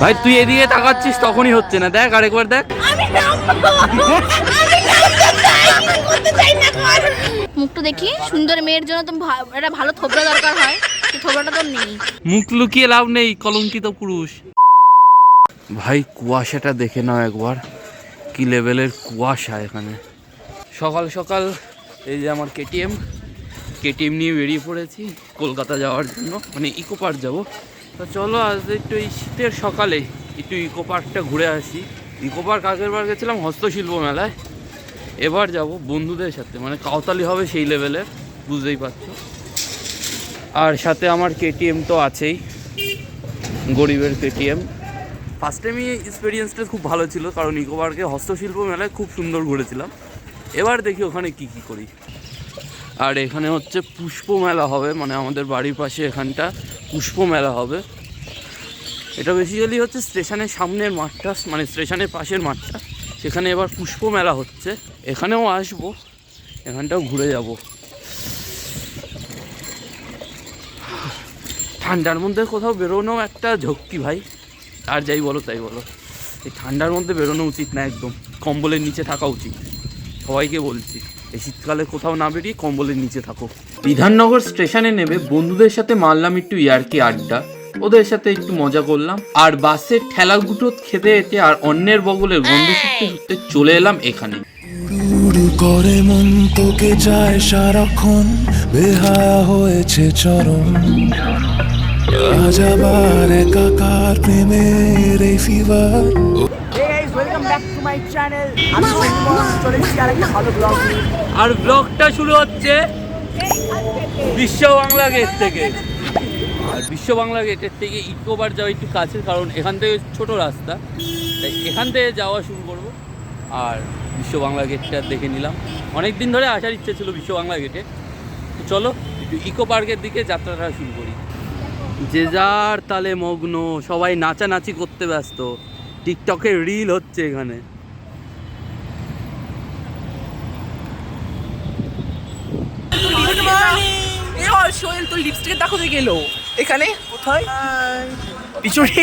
ভাই তুই এদিকে তাকাচ্ছিস তখনই হচ্ছে না, দেখ আরেকবার দেখ। মুখটা দেখি, সুন্দর মেয়ের জন্য তো একটা ভালো থোবড়া দরকার হয়, থোবড়াটা তো নেই। মুখ লুকিয়ে লাভ নেই, কলঙ্কিত পুরুষ। ভাই কুয়াশাটা দেখে নাও একবার, কি লেভেলের কুয়াশা এখানে। সকাল সকাল এই যে আমার কেটিএম নিয়ে বেরিয়ে পড়েছি কলকাতা যাওয়ার জন্য, মানে ইকো পার্ক যাবো। তো চলো আজ একটু এই শীতের সকালে একটু ইকো পার্কটা ঘুরে আসি। ইকো পার্ক আগের বার গেছিলাম হস্তশিল্প মেলায়, এবার যাব বন্ধুদের সাথে, মানে কাউতালি হবে সেই লেভেলের, বুঝতেই পারছো। আর সাথে আমার কেটিএম তো আছেই, গরিবের কেটিএম। ফার্স্ট টাইমই এক্সপিরিয়েন্সটা খুব ভালো ছিল, কারণ ইকো পার্কে হস্তশিল্প মেলায় খুব সুন্দর ঘুরেছিলাম। এবার দেখি ওখানে কি করি। আর এখানে হচ্ছে পুষ্প মেলা হবে, মানে আমাদের বাড়ির পাশে এখানটা পুষ্প মেলা হবে। এটা বেসিক্যালি হচ্ছে স্টেশনের সামনের মাঠটা, মানে স্টেশনের পাশের মাঠটা, সেখানে এবার পুষ্প মেলা হচ্ছে। এখানেও আসবো, এখানটাও ঘুরে যাব। ঠান্ডার মধ্যে কোথাও বেরোনো একটা ঝক্কি ভাই, আর যাই বলো তাই বলো, এই ঠান্ডার মধ্যে বেরোনো উচিত না, একদম কম্বলের নিচে থাকা উচিত। সবাইকে বলছি, এই শীতকালে কোথাও না বেরিয়ে কম্বলের নিচে থাকো। বিধাননগর স্টেশনে নেমে বন্ধুদের সাথে মারলাম একটু ইয়ার্কি আড্ডা, ওদের সাথে একটু মজা করলাম। আর বাসের ঠেলা গুটো খেতে খেতে আর অন্যের বগলের গন্ধ শুকতে শুকতে চলে এলাম এখানে। করে মন তোকে যায় সারাক্ষণ, বেহায়া হয়েছে চরম, আজ আবার একাকার প্রেমের এই ফিভার। আর ব্লগটা শুরু হচ্ছে বিশ্ব বাংলা গেট থেকে। আর বিশ্ব বাংলা গেটের থেকে ইকো পার্ক যাওয়া একটু কাছে, কারণ এখান থেকে ছোট রাস্তা, তাই এখান থেকে যাওয়া শুরু করব। আর বিশ্ব বাংলা গেটটা দেখে নিলাম, অনেক দিন ধরে আসার ইচ্ছে ছিল বিশ্ব বাংলা গেটে। তো চলো একটু ইকো পার্কের দিকে যাত্রাটা শুরু করি। যে যার তালে মগ্ন, সবাই নাচানাচি করতে ব্যস্ত, টিকটকে রিল হচ্ছে এখানে। সোহেল তোর লিপস্টিক দেখো গেল এখানে কোথায় পিছনে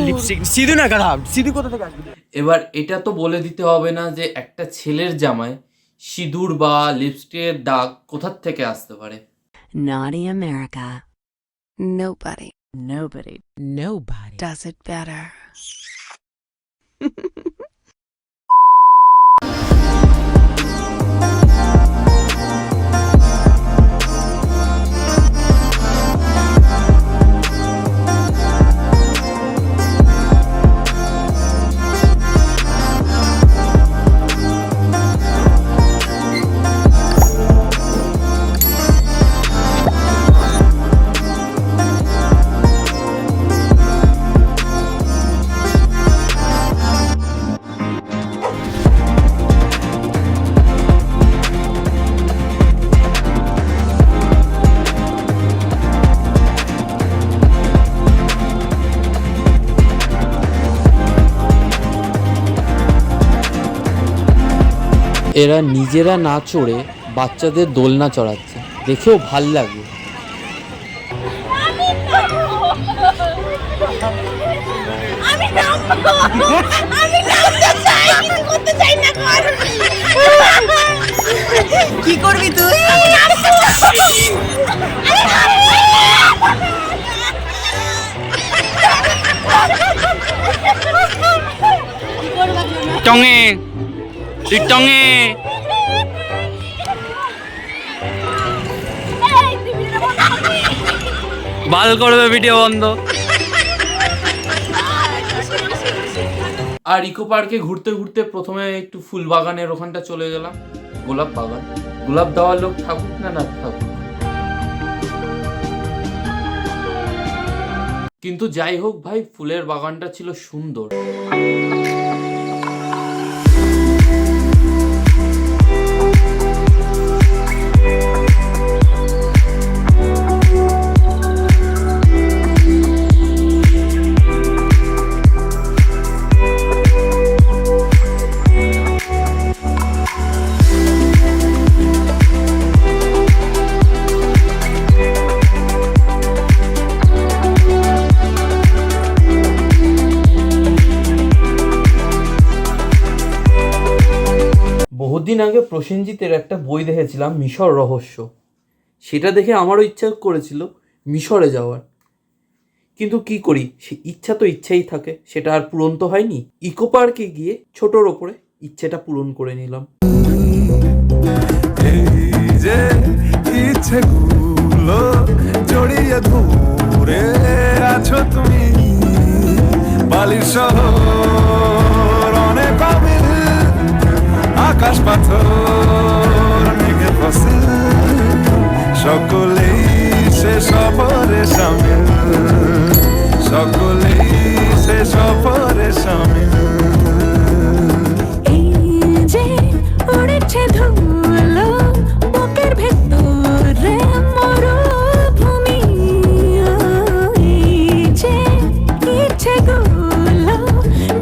লিপস্টিক সিধু না খারাপ, সিধু কোথা থেকে আসবে? এবার এটা তো বলে দিতে হবে না যে একটা ছেলের জামায় সিঁদুর বা লিপস্টিকের দাগ কোথার থেকে আসতে পারে। Naughty America. Nobody does it better. এরা নিজেরা না চড়ে বাচ্চাদের দোলনা চড়াচ্ছে, দেখেও ভাল লাগে। কি করবি তুই? টঙে তুই টঙে বাল করবে, ভিডিও বন্ধ। আর ইকো পার্কে ঘুরতে ঘুরতে প্রথমে একটু ফুল বাগানের ওখানটা চলে গেলাম, গোলাপ বাগান। গোলাপ দেওয়ার লোক থাকুক না না থাকুক, কিন্তু যাই হোক ভাই, ফুলের বাগানটা ছিল সুন্দর। বহুদিন আগে প্রসেনজিতের একটা বই দেখেছিলাম, মিশর রহস্য। সেটা দেখে আমারও ইচ্ছা করেছিল মিশরে যাওয়ার, কিন্তু কি করি, সে ইচ্ছা তো ইচ্ছাই থাকে, সেটা আর পূরণ তো হয়নি। ইকো পার্কে গিয়ে ছোটোর ওপরে ইচ্ছেটা পূরণ করে নিলাম। এই যে ইচ্ছেগুলো জড়িয়ে ধরে আছো তুমি, বালির শহর অনেক অমিল, আকাশ পাথর মেঘে ফসল, সকলেই সে সফরে সামিল, সকলেই সে সফরে সামিল। এই যে উড়েছে ধুলো বুকের ভেতরে মরুভূমি, এই যে ইচ্ছেগুলো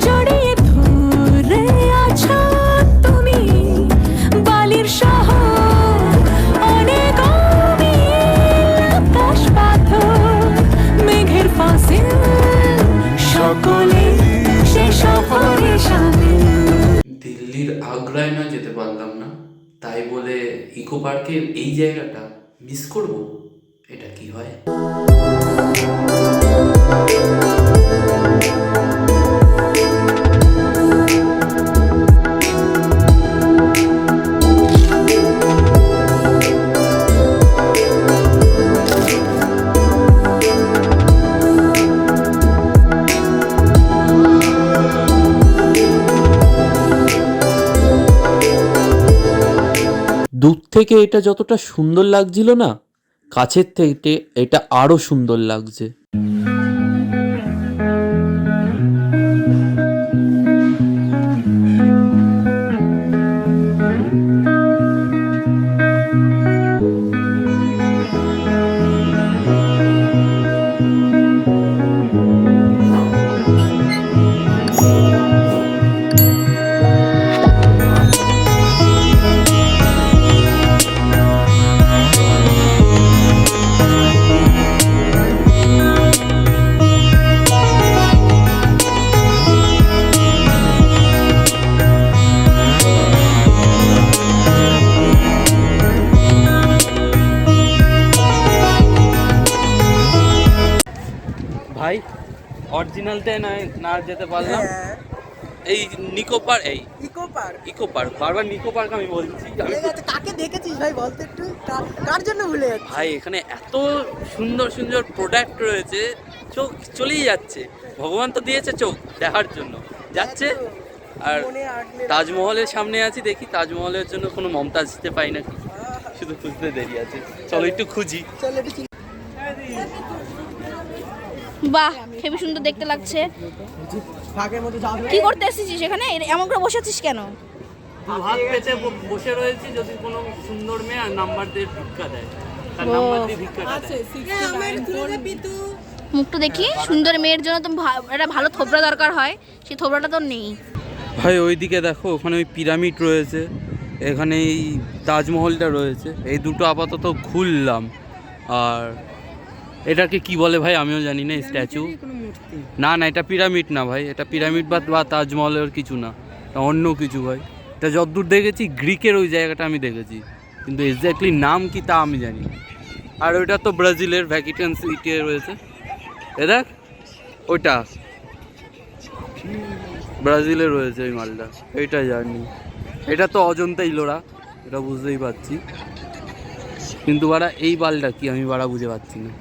জড়িয়ে ধরে আছো তুমি, বালির শহর অনেক অমিল, আকাশ পাথর মেঘের ফাঁসিল, সকলেই সে সফরে সামিল। দিল্লির আগ্রায় না যেতে পারলাম না, তাই বলে ইকো পার্কের এই জায়গাটা মিস করব? এটা কি হয়? দূর থেকে এটা যতটা সুন্দর লাগছিল না, কাছের থেকে এটা আরো সুন্দর লাগছে। ভাই অরিজিনালটায় না যেতে পারলাম। এই নিকো পার্ক, এই ইকো পার্ক, বারবার নিকো পার্ক আমি বলছি। কাকে দেখেছিস ভাই বলতে একটু, কার জন্য ভুলে যাচ্ছিস? ভাই এখানে এত সুন্দর সুন্দর প্রোডাক্ট রয়েছে, চোখ চলেই যাচ্ছে। ভগবান তো দিয়েছে চোখ দেখার জন্য, যাচ্ছে। আর তাজমহলের সামনে আছি, দেখি তাজমহলের জন্য কোনো মমতাজ দিতে পাই নাকি, শুধু খুঁজতে দেরি আছে। চলো একটু খুঁজি। বাহ, হেবি সুন্দর দেখতে লাগছে। কি করতে এসেছিস এখানে? এমন করে বসে আছিস কেন? হাত পেতে বসে রয়েছি, যদি কোনো সুন্দর মেয়ে আর নাম্বার দিয়ে ভিক্ষা দেয়, তার নাম্বার দিয়ে ভিক্ষাটা দেয়। মুখটা দেখি, সুন্দর মেয়ের জন্য তো একটা ভালো থোবরা দরকার হয়, সেই থোবরাটা তো নেই। ভাই ওইদিকে দেখো, ওখানে ওই পিরামিড রয়েছে, এখানে এই তাজমহলটা রয়েছে। এই দুটো আপাতত ঘুরলাম। আর এটাকে কি বলে ভাই আমিও জানি না। স্ট্যাচু না, না এটা পিরামিড না ভাই, এটা পিরামিড বা তাজমহলের কিছু না, এটা অন্য কিছু ভাই। এটা যতদূর দেখেছি গ্রিকের ওই জায়গাটা আমি দেখেছি, কিন্তু এক্স্যাক্টলি নাম কি তা আমি জানি না। আর ওইটা তো ব্রাজিলের ভ্যাটিকান সিটি রয়েছে, এ দেখ ওইটা ব্রাজিলে রয়েছে ওই মালটা, এইটা জানি। এটা তো অজন্তা ইলোরা, এটা বুঝতেই পারছি, কিন্তু বাড়া এই বালটা কি আমি বাড়া বুঝে পাচ্ছি না।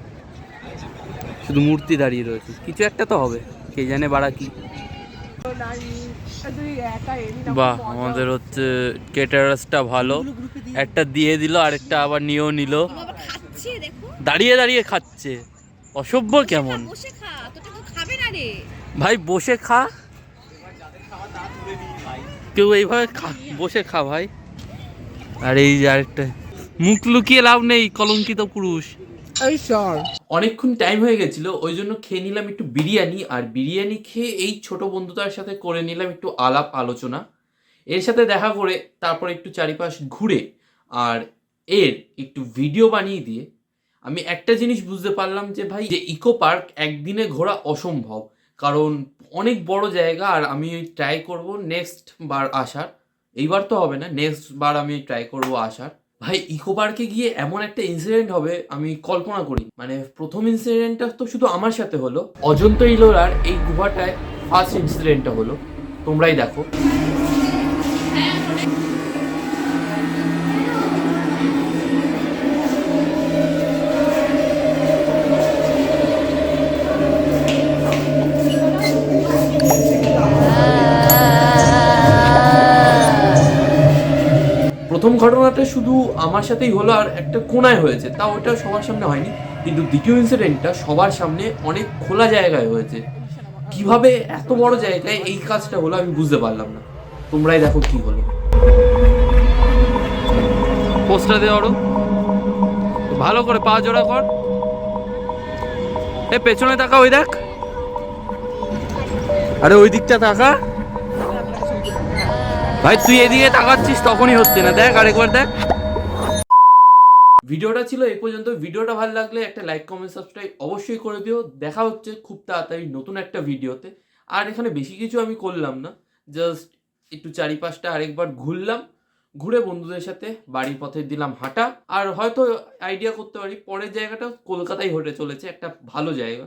শুধু মূর্তি দাঁড়িয়ে রয়েছে, কিছু একটা তো হবে, কে জানে বাড়া কি। বাহ, আমাদের হচ্ছে কেটারাসটা ভালো, একটা দিয়ে দিল, আরেকটা আবার নিয়েও নিল। দাঁড়িয়ে দাঁড়িয়ে খাচ্ছে, অসভ্য কেমন ভাই। বসে খা, কেউ এইভাবে বসে খা ভাই। আর এই যে আরেকটা, মুখ লুকিয়ে লাভ নেই, কলঙ্কিত পুরুষ। অনেকক্ষণ টাইম হয়ে গেছিল, ওই জন্য খেয়ে নিলাম একটু বিরিয়ানি। আর বিরিয়ানি খেয়ে এই ছোট বন্ধুটার সাথে করে নিলাম একটু আলাপ আলোচনা, এর সাথে দেখা করে তারপর একটু চারিপাশ ঘুরে আর এর একটু ভিডিও বানিয়ে দিয়ে আমি একটা জিনিস বুঝতে পারলাম যে ভাই, যে ইকো পার্ক একদিনে ঘোরা অসম্ভব, কারণ অনেক বড় জায়গা। আর আমি ট্রাই করব নেক্সট বার আসার, এইবার তো হবে না, নেক্সট বার আমি ট্রাই করবো আসার। ভাই ইকো পার্কে গিয়ে এমন একটা ইনসিডেন্ট হবে আমি কল্পনা করি, মানে প্রথম ইনসিডেন্টটা তো শুধু আমার সাথে হলো, অজন্তা ইলোরার এই গুহাটায় ফার্স্ট ইনসিডেন্টটা হলো, তোমরাই দেখো। প্রথম ঘটনাটা শুধু আমার সাথেই হলো আর একটা কোণায় হয়েছে, তাও ওটা সবার সামনে হয়নি, কিন্তু দ্বিতীয় ইনসিডেন্টটা সবার সামনে অনেক খোলা জায়গায় হয়েছে। কিভাবে এত বড় জায়গায় এই কাজটা হলো আমি বুঝতে পারলাম না, তোমরাই দেখো কি হলো। পোস্টটা দে ওরও, ভালো করে পা জোড়া কর, এ পেছনে তাকা, ওই দেখ, আরে ওই দিকটা তাকা ভাই, তুই এদিকে তাকাচ্ছিস তখনই হচ্ছে না, দেখ আরেকবার দেখ। ভিডিওটা ছিল এই পর্যন্ত। ভিডিওটা ভালো লাগলে একটা লাইক কমেন্ট সাবস্ক্রাইব অবশ্যই করে দিও। দেখা হচ্ছে খুব তাড়াতাড়ি নতুন একটা ভিডিওতে। আর এখানে বেশি কিছু আমি করলাম না, জাস্ট একটু চারিপাশটা আরেকবার ঘুরলাম, ঘুরে বন্ধুদের সাথে বাড়ির পথে দিলাম হাঁটা। আর হয়তো আইডিয়া করতে পারি পরের জায়গাটা কলকাতায় হতে চলেছে, একটা ভালো জায়গা।